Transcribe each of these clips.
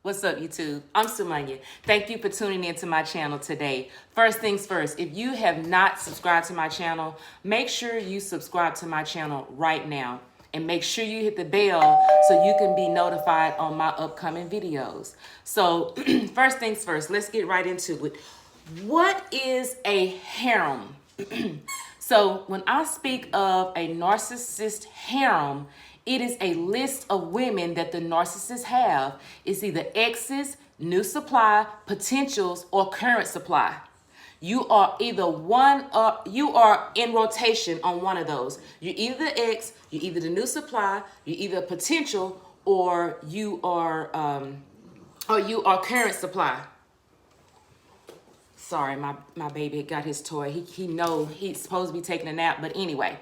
What's up, YouTube? I'm Sumanya. Thank you for tuning into my channel today. First things first, if you have not subscribed to my channel, make sure you subscribe to my channel right now. And make sure you hit the bell so you can be notified on my upcoming videos. So first things first, let's get right into it. What is a harem? So when I speak of a narcissist harem, it is a list of women that the narcissists have. It's either exes, new supply, potentials, or current supply. You are either you are in rotation on one of those. You're either the ex, you're either the new supply, you're either potential, or you are current supply. Sorry, my baby got his toy. He know he's supposed to be taking a nap, but anyway.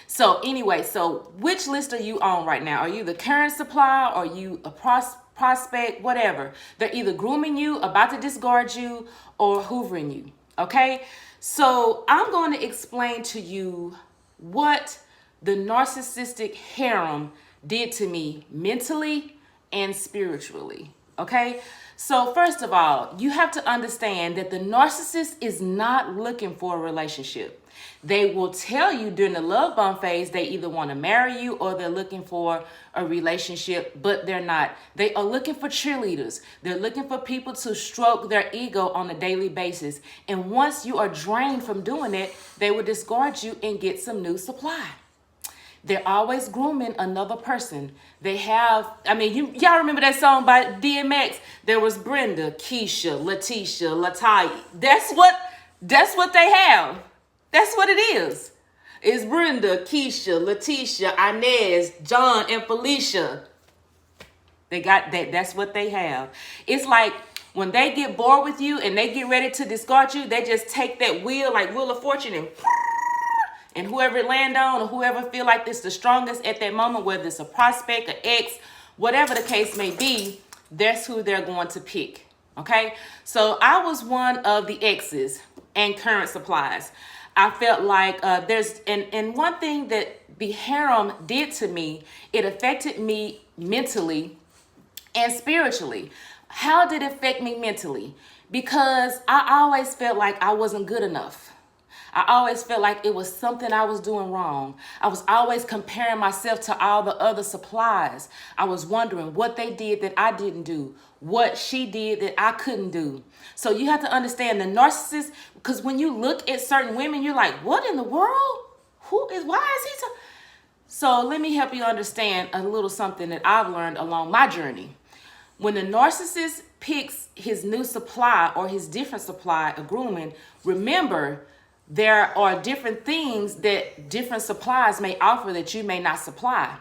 So which list are you on right now? Are you the current supply? Or are you a prospect? Whatever. They're either grooming you, about to discard you, or hoovering you. Okay? So I'm going to explain to you what the narcissistic harem did to me mentally and spiritually. Okay? So first of all, you have to understand that the narcissist is not looking for a relationship. They will tell you during the love bomb phase they either want to marry you or they're looking for a relationship, but they're not. They are looking for cheerleaders. They're looking for people to stroke their ego on a daily basis. And once you are drained from doing it, they will discard you and get some new supply. They're always grooming another person. They have, y'all remember that song by DMX? There was Brenda, Keisha, Letitia, Latai. That's what they have. That's what it is. It's Brenda, Keisha, Letitia, Inez, John, and Felicia. They got that. That's what they have. It's like when they get bored with you and they get ready to discard you, they just take that wheel, like Wheel of Fortune, and whoever it land on or whoever feel like it's the strongest at that moment, whether it's a prospect, an ex, whatever the case may be, that's who they're going to pick. Okay? So I was one of the exes and current supplies. I felt like and one thing that the harem did to me, it affected me mentally and spiritually. How did it affect me mentally? Because I always felt like I wasn't good enough. I always felt like it was something I was doing wrong. I was always comparing myself to all the other supplies. I was wondering what they did that I didn't do, what she did that I couldn't do. So you have to understand the narcissist, because when you look at certain women, you're like, what in the world? Why is he so? So let me help you understand a little something that I've learned along my journey. When the narcissist picks his new supply or his different supply of grooming, remember, there are different things that different supplies may offer that you may not supply.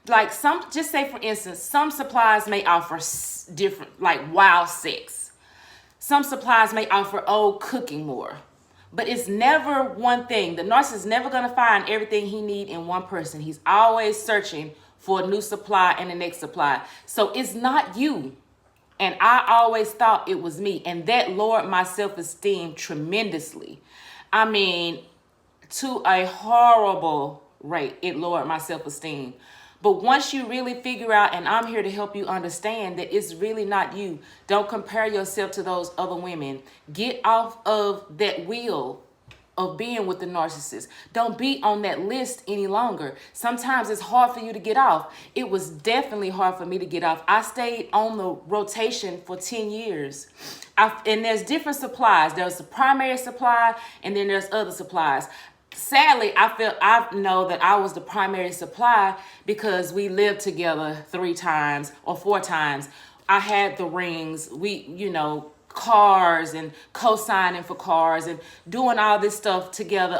Like just say for instance, some supplies may offer different, like wild sex. Some supplies may offer cooking more. But it's never one thing. The narcissist is never going to find everything he needs in one person. He's always searching for a new supply and the next supply. So it's not you. And I always thought it was me. And that lowered my self-esteem tremendously. To a horrible rate, it lowered my self-esteem. But once you really figure out, and I'm here to help you understand that it's really not you. Don't compare yourself to those other women. Get off of that wheel of being with the narcissist. Don't be on that list any longer. Sometimes it's hard for you to get off. It was definitely hard for me to get off. I stayed on the rotation for 10 years. And there's different supplies. There's the primary supply, and then there's other supplies. Sadly, I know that I was the primary supply because we lived together 3 times or 4 times. I had the rings. Cars and co-signing for cars and doing all this stuff together,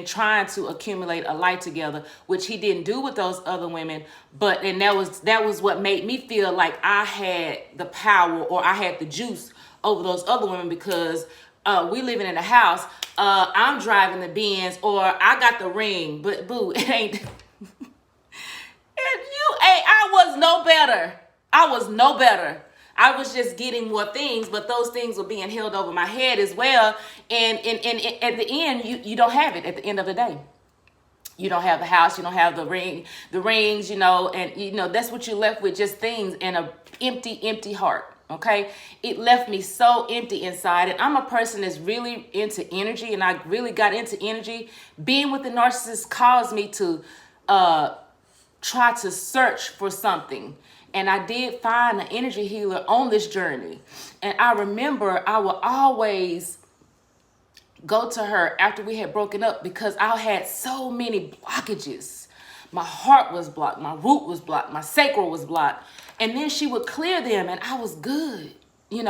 trying to accumulate a life together, which he didn't do with those other women. And that was what made me feel like I had the power or I had the juice over those other women because we living in a house. I'm driving the Benz or I got the ring, but boo, it ain't. I was no better. I was just getting more things, but those things were being held over my head as well. And at the end, you don't have it at the end of the day. You don't have the house, you don't have the rings, and that's what you're left with, just things and a empty heart. Okay, it left me so empty inside. And I'm a person that's really into energy, and I really got into energy. Being with the narcissist caused me to try to search for something. And I did find an energy healer on this journey. And I remember I would always go to her after we had broken up because I had so many blockages. My heart was blocked, my root was blocked, my sacral was blocked. And then she would clear them and I was good, And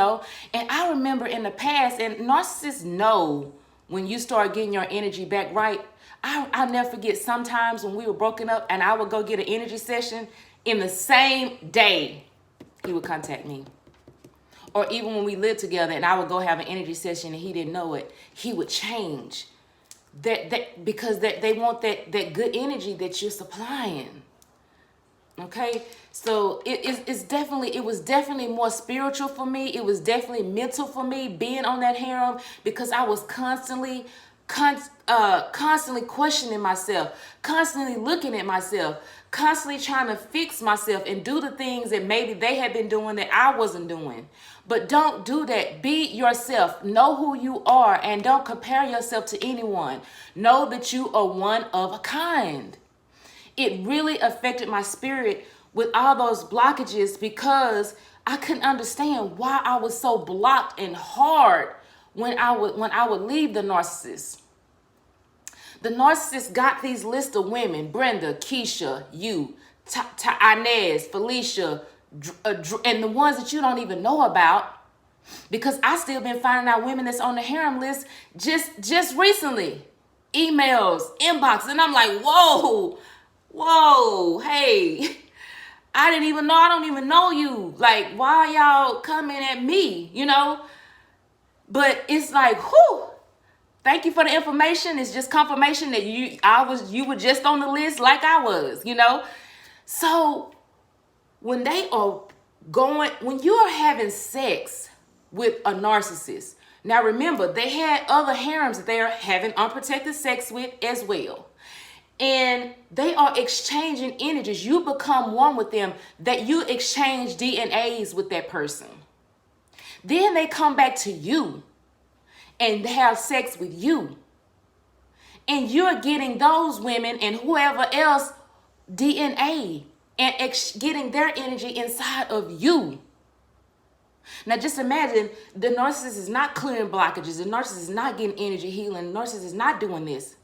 I remember in the past, and narcissists know when you start getting your energy back right. I'll never forget sometimes when we were broken up and I would go get an energy session, in the same day, he would contact me. Or even when we lived together and I would go have an energy session and he didn't know it, he would change. Because they want that good energy that you're supplying. Okay? So it was definitely more spiritual for me. It was definitely mental for me being on that harem, because I was constantly questioning myself, constantly looking at myself, constantly trying to fix myself and do the things that maybe they had been doing that I wasn't doing. But don't do that. Be yourself. Know who you are and don't compare yourself to anyone. Know that you are one of a kind. It really affected my spirit with all those blockages, because I couldn't understand why I was so blocked and hard when I would leave the narcissist. The narcissist got these lists of women: Brenda, Keisha, you, Inez, Felicia, and the ones that you don't even know about, because I still been finding out women that's on the harem list just recently. Emails, inbox, and I'm like, whoa, hey, I don't even know you. Like, why y'all coming at me, But it's like, whew, thank you for the information. It's just confirmation that you were just on the list like I was, So when you are having sex with a narcissist, now remember, they had other harems that they are having unprotected sex with as well. And they are exchanging energies. You become one with them, that you exchange DNAs with that person. Then they come back to you and have sex with you. And you're getting those women and whoever else DNA and getting their energy inside of you. Now just imagine, the narcissist is not clearing blockages. The narcissist is not getting energy healing. The narcissist is not doing this.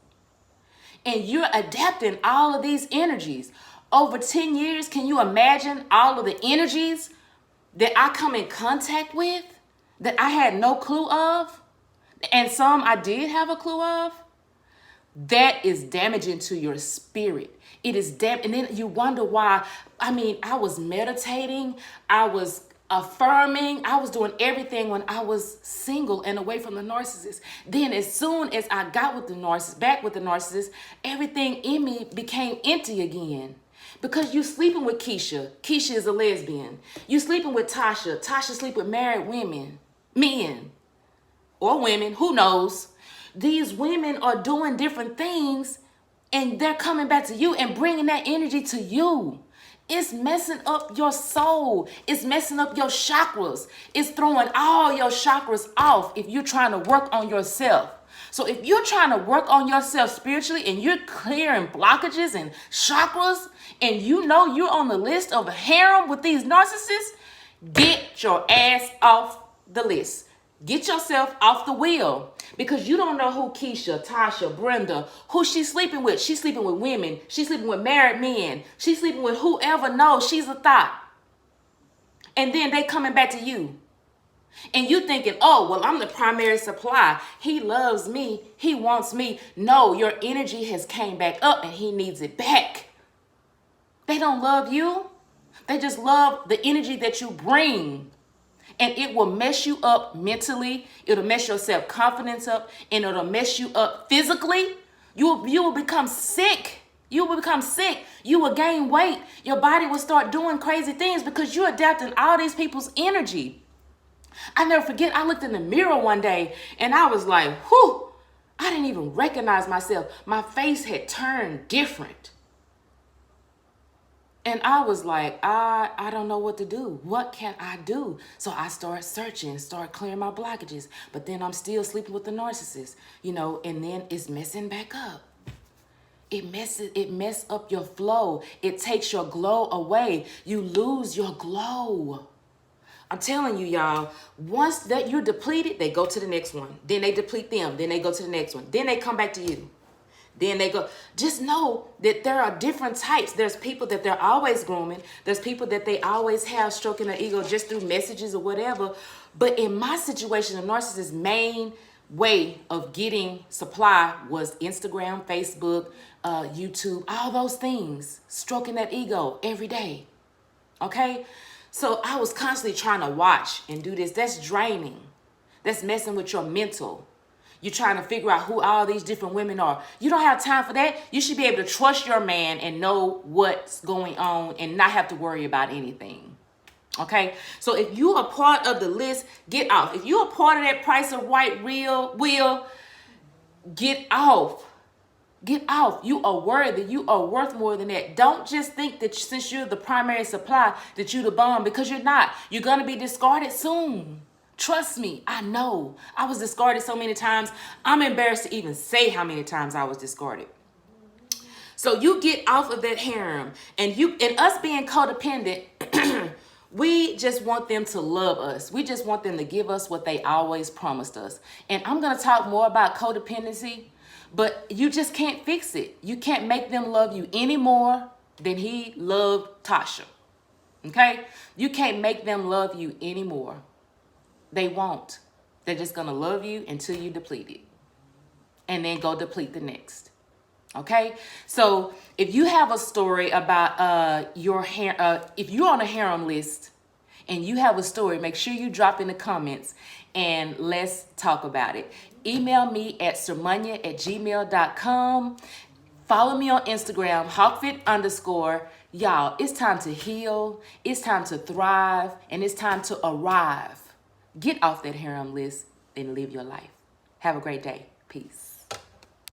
And you're adapting all of these energies. Over 10 years, can you imagine all of the energies that I come in contact with that I had no clue of? And some I did have a clue of. That is damaging to your spirit. It is and then you wonder why. I was meditating, I was affirming, I was doing everything when I was single and away from the narcissist. Then as soon as I got with the narcissist, back with the narcissist, everything in me became empty again. Because you sleeping with Keisha. Keisha is a lesbian. You sleeping with Tasha. Tasha sleep with married men, or women, who knows? These women are doing different things and they're coming back to you and bringing that energy to you. It's messing up your soul. It's messing up your chakras. It's throwing all your chakras off if you're trying to work on yourself. So if you're trying to work on yourself spiritually and you're clearing blockages and chakras, and you're on the list of a harem with these narcissists, get your ass off the list. Get yourself off the wheel, because you don't know who Keisha, Tasha, Brenda, who she's sleeping with. She's sleeping with women. She's sleeping with married men. She's sleeping with whoever knows she's a thought. And then they coming back to you. And you thinking, oh, well, I'm the primary supply. He loves me. He wants me. No, your energy has came back up and he needs it back. They don't love you. They just love the energy that you bring. And it will mess you up mentally. It'll mess your self-confidence up. And it'll mess you up physically. You will become sick. You will become sick. You will gain weight. Your body will start doing crazy things because you're adapting all these people's energy. I never forget, I looked in the mirror one day and I was like, whew. I didn't even recognize myself. My face had turned different. And I was like, I don't know what to do. What can I do? So I started searching, start clearing my blockages. But then I'm still sleeping with the narcissist, you know, and then it's messing back up. It mess up your flow. It takes your glow away. You lose your glow. I'm telling you, y'all, once that you're depleted, they go to the next one. Then they deplete them. Then they go to the next one. Then they come back to you. Then they go. Just know that there are different types. There's people that they're always grooming. There's people that they always have stroking their ego just through messages or whatever. But in my situation, the narcissist's main way of getting supply was Instagram, Facebook, YouTube, all those things. Stroking that ego every day. Okay? So I was constantly trying to watch and do this. That's draining. That's messing with your mental. You're trying to figure out who all these different women are. You don't have time for that. You should be able to trust your man and know what's going on and not have to worry about anything. Okay? So if you are part of the list, get off. If you're a part of that Price of Right wheel, get off. Get off. You are worthy. You are worth more than that. Don't just think that since you're the primary supply that you're the bomb, because you're not. You're going to be discarded soon. Trust me, I know. I was discarded so many times. I'm embarrassed to even say how many times I was discarded. So you get off of that harem, and us being codependent, we just want them to love us. We just want them to give us what they always promised us. And I'm going to talk more about codependency, but you just can't fix it. You can't make them love you any more than he loved Tasha. Okay? You can't make them love you anymore. They won't. They're just going to love you until you deplete it. And then go deplete the next. Okay? So if you have a story about if you're on a harem list and you have a story, make sure you drop in the comments and let's talk about it. Email me at sermunya@gmail.com. Follow me on Instagram, hawkfit_. Y'all, it's time to heal. It's time to thrive. And it's time to arrive. Get off that harem list and live your life. Have a great day. Peace.